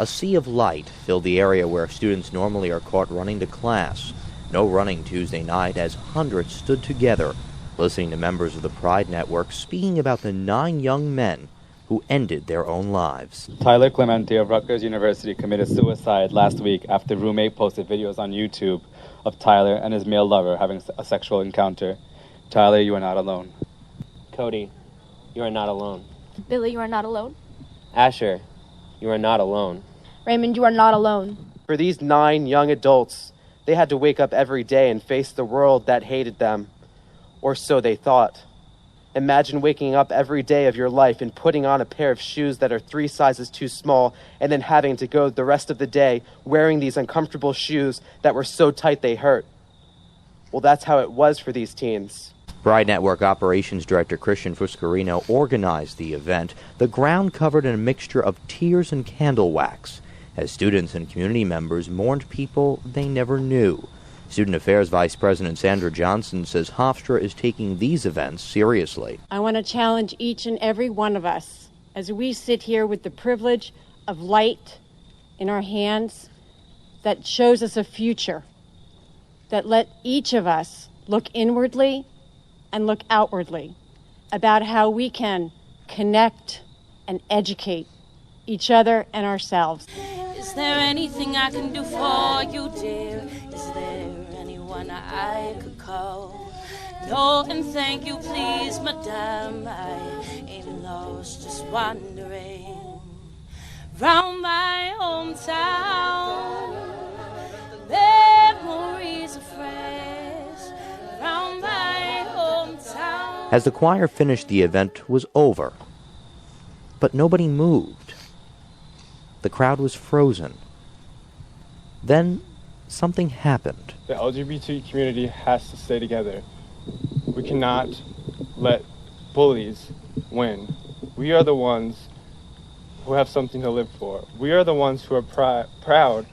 A sea of light filled the area where students normally are caught running to class. No running Tuesday night as hundreds stood together, listening to members of the Pride Network speaking about the 9 young men who ended their own lives. Tyler Clemente of Rutgers University committed suicide last week after roommate posted videos on YouTube of Tyler and his male lover having a sexual encounter. Tyler, you are not alone. Cody, you are not alone. Billy, you are not alone. Asher, you are not alone. Raymond, you are not alone. For these 9 young adults, they had to wake up every day and face the world that hated them, or so they thought. Imagine waking up every day of your life and putting on a pair of shoes that are 3 sizes too small, and then having to go the rest of the day wearing these uncomfortable shoes that were so tight they hurt. Well, that's how it was for these teens. Pride Network Operations Director Christian Fuscarino organized the event, the ground covered in a mixture of tears and candle wax, as students and community members mourned people they never knew. Student Affairs Vice President Sandra Johnson says Hofstra is taking these events seriously. I want to challenge each and every one of us as we sit here with the privilege of light in our hands that shows us a future, that let each of us look inwardly and look outwardly about how we can connect and educate each other and ourselves. Is there anything I can do for you, dear? Is there anyone I could call? No, and thank you, please, madame. I ain't lost, just wandering round my hometown. Memories are fresh round my hometown. As the choir finished, the event was over, but nobody moved. The crowd was frozen. Then something happened. The LGBT community has to stay together. We cannot let bullies win. We are the ones who have something to live for. We are the ones who are proud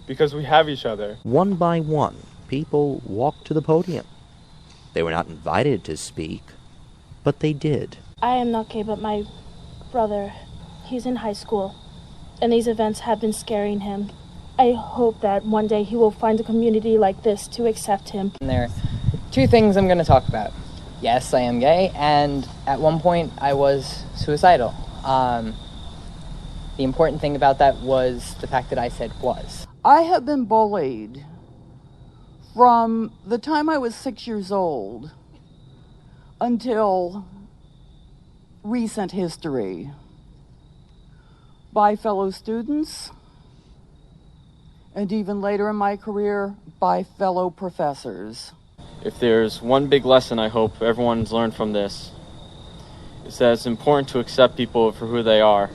because we have each other. One by one, people walked to the podium. They were not invited to speak, but they did. I am not gay, but my brother, he's in high school, and these events have been scaring him. I hope that one day he will find a community like this to accept him. There are 2 things I'm going to talk about. Yes, I am gay, and at one point I was suicidal. The important thing about that was the fact that I said was. I have been bullied from the time I was 6 years old until recent history by fellow students, and even later in my career by fellow professors. If there's one big lesson I hope everyone's learned from this, it's that it's important to accept people for who they are,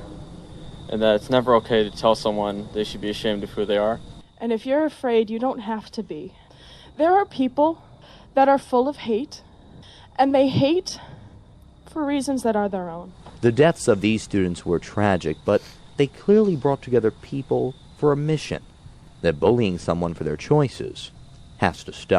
and that it's never okay to tell someone they should be ashamed of who they are. And if you're afraid, you don't have to be. There are people that are full of hate, and they hate for reasons that are their own. The deaths of these students were tragic, but they clearly brought together people for a mission, that bullying someone for their choices has to stop.